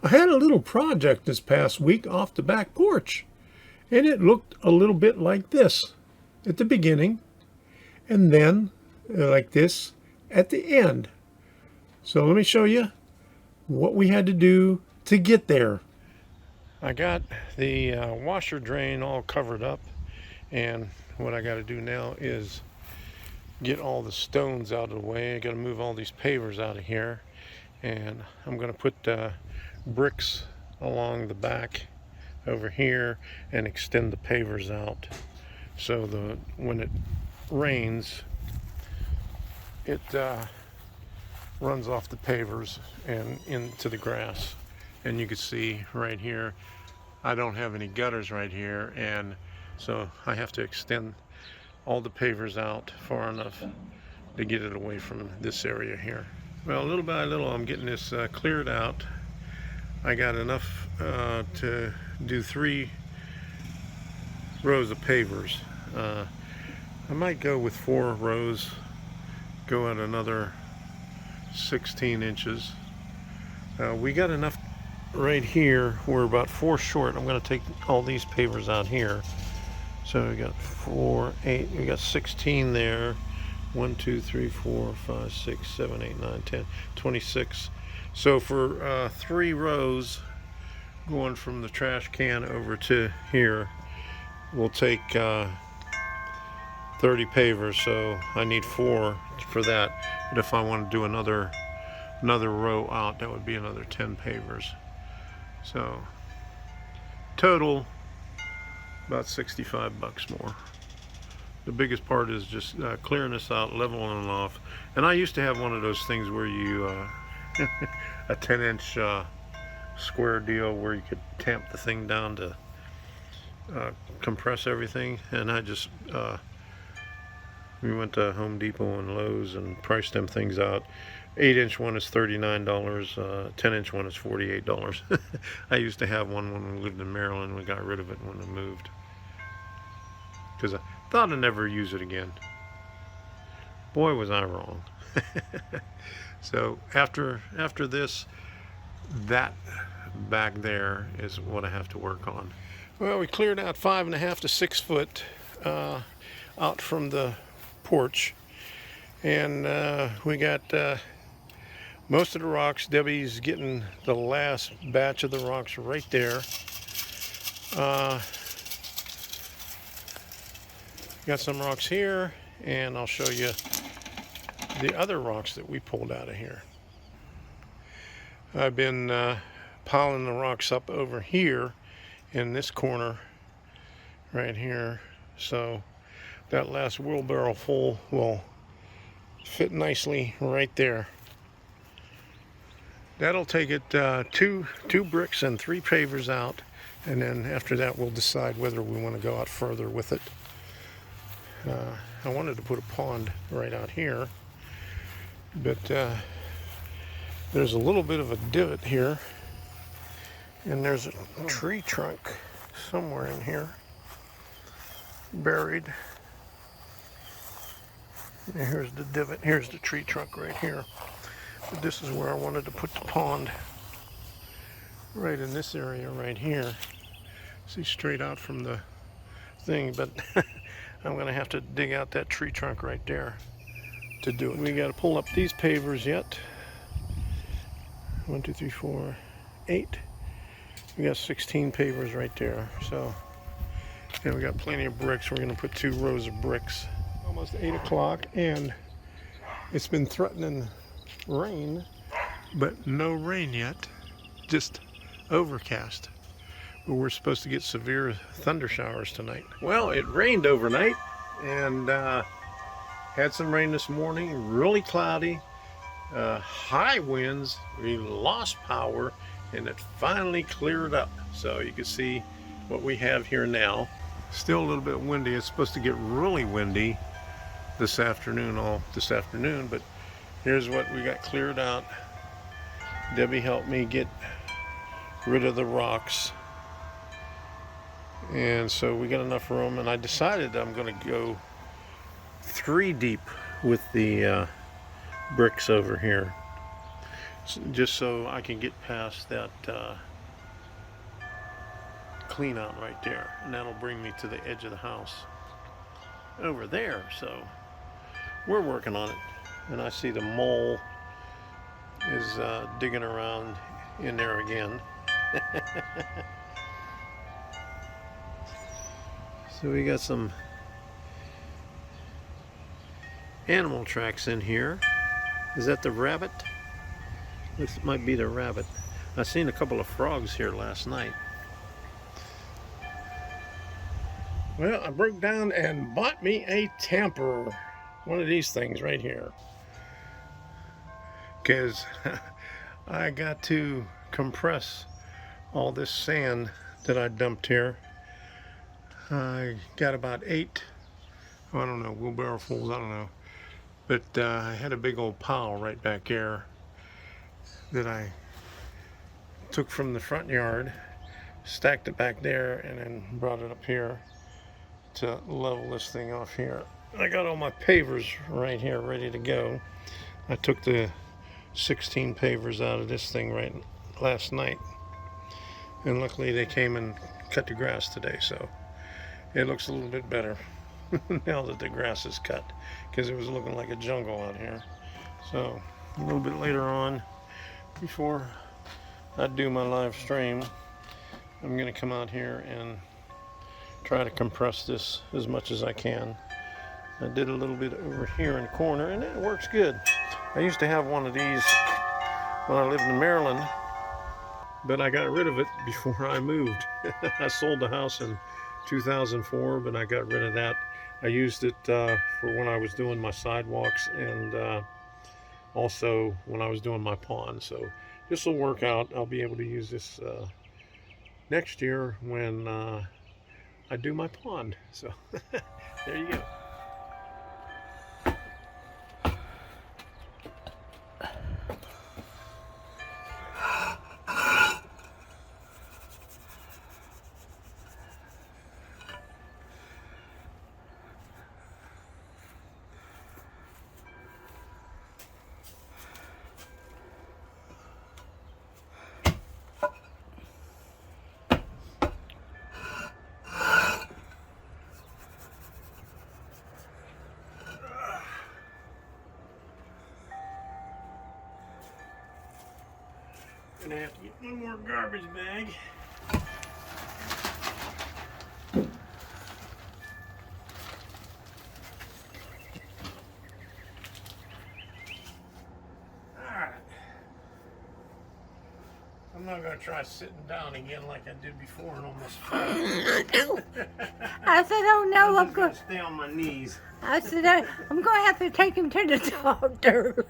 I had a little project this past week off the back porch, and it looked a little bit like this at the beginning, and then like this at the end. So let me show you what we had to do to get there. I got the washer drain all covered up, and what I got to do now is get all the stones out of the way. I got to move all these pavers out of here, and I'm going to put bricks along the back over here and extend the pavers out so when it rains it runs off the pavers and into the grass. And you can see right here I don't have any gutters right here, and so I have to extend all the pavers out far enough to get it away from this area here. Well, little by little I'm getting this cleared out. I got enough to do 3 rows of pavers. I might go with 4 rows, go at another 16 inches. We got enough right here. We're about 4 short. I'm going to take all these pavers out here. So we got 4, 8, we got 16 there. 1, 2, 3, 4, 5, 6, 7, 8, 9, 10, 26. So for 3 rows going from the trash can over to here, we'll take 30 pavers. So I need 4 for that. But if I want to do another row out, that would be another 10 pavers. So total about 65 bucks more. The biggest part is just clearing this out, leveling it off. And I used to have one of those things where you a 10-inch square deal where you could tamp the thing down to compress everything. And I just we went to Home Depot and Lowe's and priced them things out. 8-inch one is $39, 10-inch one is $48. I used to have one when we lived in Maryland. We got rid of it when we moved because I thought I'd never use it again. Boy, was I wrong. So after this, that back there is what I have to work on. Well, we cleared out 5.5 to 6 foot out from the porch, and we got most of the rocks. Debbie's getting the last batch of the rocks right there. Got some rocks here, and I'll show you the other rocks that we pulled out of here. I've been piling the rocks up over here in this corner right here, so that last wheelbarrow full will fit nicely right there. That'll take it 2 bricks and 3 pavers out, and then after that we'll decide whether we want to go out further with it. I wanted to put a pond right out here, but there's a little bit of a divot here, and there's a tree trunk somewhere in here buried. And here's the divot. Here's the tree trunk right here. But this is where I wanted to put the pond, right in this area right here. See, straight out from the thing, but I'm going to have to dig out that tree trunk right there to do it. We got to pull up these pavers yet. 1, 2, 3, 4, 8. We got 16 pavers right there. So, and we got plenty of bricks. We're going to put 2 rows of bricks. Almost 8 o'clock, and it's been threatening rain, but no rain yet. Just overcast. But we're supposed to get severe thunder showers tonight. Well, it rained overnight, and had some rain this morning. Really cloudy, high winds. We lost power, and it finally cleared up. So you can see what we have here now. Still a little bit windy. It's supposed to get really windy this afternoon, but here's what we got cleared out. Debbie helped me get rid of the rocks, and so we got enough room, and I decided I'm going to go 3 deep with the bricks over here. just so I can get past that clean out right there, and that'll bring me to the edge of the house over there. So we're working on it, and I see the mole is digging around in there again. So we got some animal tracks in here. Is that the rabbit? This might be the rabbit. I seen a couple of frogs here last night. Well, I broke down and bought me a tamper. One of these things right here. Because I got to compress all this sand that I dumped here. I got about 8, I don't know, wheelbarrowfuls, I don't know. But I had a big old pile right back there that I took from the front yard, stacked it back there, and then brought it up here to level this thing off here. I got all my pavers right here ready to go. I took the 16 pavers out of this thing right last night, and luckily they came and cut the grass today, so it looks a little bit better now that the grass is cut, because it was looking like a jungle out here. So a little bit later on, before I do my live stream, I'm going to come out here and try to compress this as much as I can. I did a little bit over here in the corner, and it works good. I used to have one of these when I lived in Maryland, but I got rid of it before I moved. I sold the house in 2004, but I got rid of that. I used it for when I was doing my sidewalks, and also when I was doing my pond. So this will work out. I'll be able to use this next year when I do my pond. So there you go. Gonna have to get one more garbage bag. Alright. I'm not gonna try sitting down again like I did before and almost fell. I said, oh no, I'm gonna stay on my knees. I said, I'm going to have to take him to the doctor.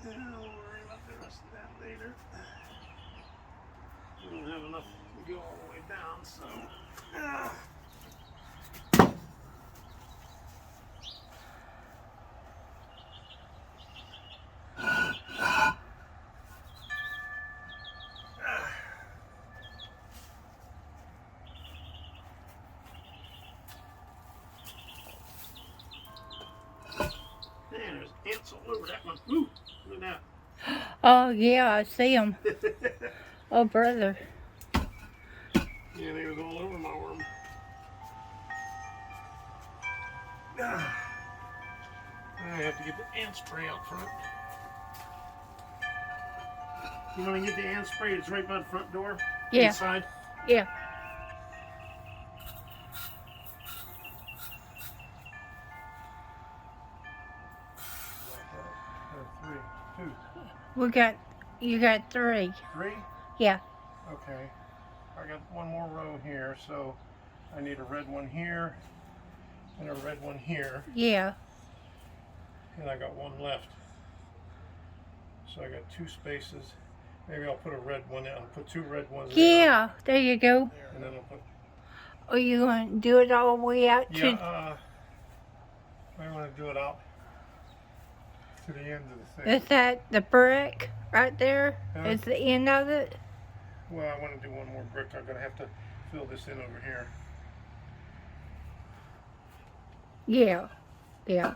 I'll worry about the rest of that later. I don't have enough to go all the way down, so. Man, there's ants all over that one. Ooh, look at that. Oh, yeah, I see him. Oh, brother. Yeah, they was all over my arm. I have to get the ant spray out front. You want to get the ant spray? It's right by the front door. Yeah. Inside. Yeah. You got 3. 3? Yeah. Okay. I got one more row here, so I need a red one here and a red one here. Yeah. And I got one left. So I got 2 spaces. Maybe I'll put a red one in. I'll put 2 red ones Yeah, there you go. there, and then I'll put Are you going to do it all the way out to... Yeah, I want to do it out to the end of the thing. Is that the brick right there? Huh? Is the end of it? Well, I want to do one more brick. I'm going to have to fill this in over here. Yeah. Yeah.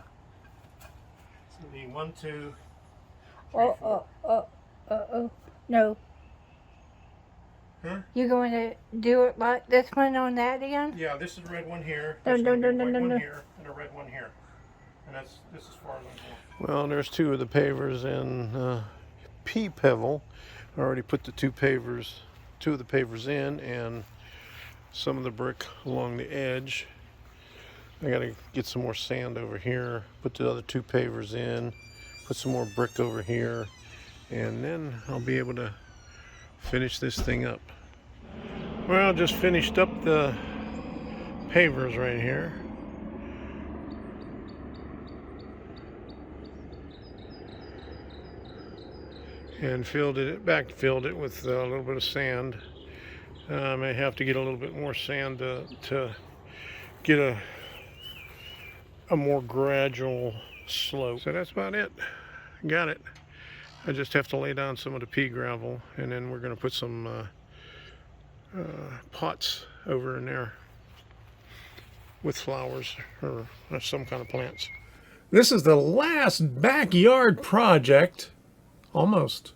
So we need 1, 2, 3, Oh, 4. No. Huh? You going to do it like this one on that end? Yeah, this is a red one here. No, There's no, gonna be no, a white no, one no. here and a red one here. And this is far as I'm going. Well, there's 2 of the pavers in pea pevel. I already put the 2 of the pavers in, and some of the brick along the edge. I gotta get some more sand over here, put the other 2 pavers in, put some more brick over here, and then I'll be able to finish this thing up. Well, just finished up the pavers right here. And filled it with a little bit of sand. I may have to get a little bit more sand to get a more gradual slope. So that's about it. Got it. I just have to lay down some of the pea gravel, and then we're going to put some pots over in there with flowers or some kind of plants. This is the last backyard project. Almost.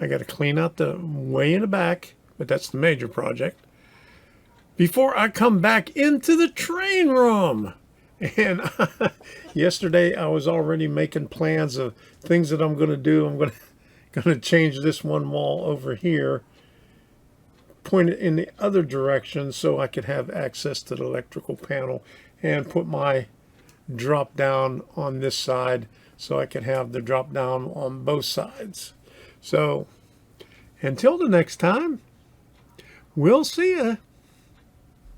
I got to clean out the way in the back, but that's the major project, before I come back into the train room. And yesterday I was already making plans of things that I'm going to do. I'm going to change this one wall over here, point it in the other direction so I could have access to the electrical panel, and put my drop down on this side so I could have the drop down on both sides. So until the next time, we'll see ya.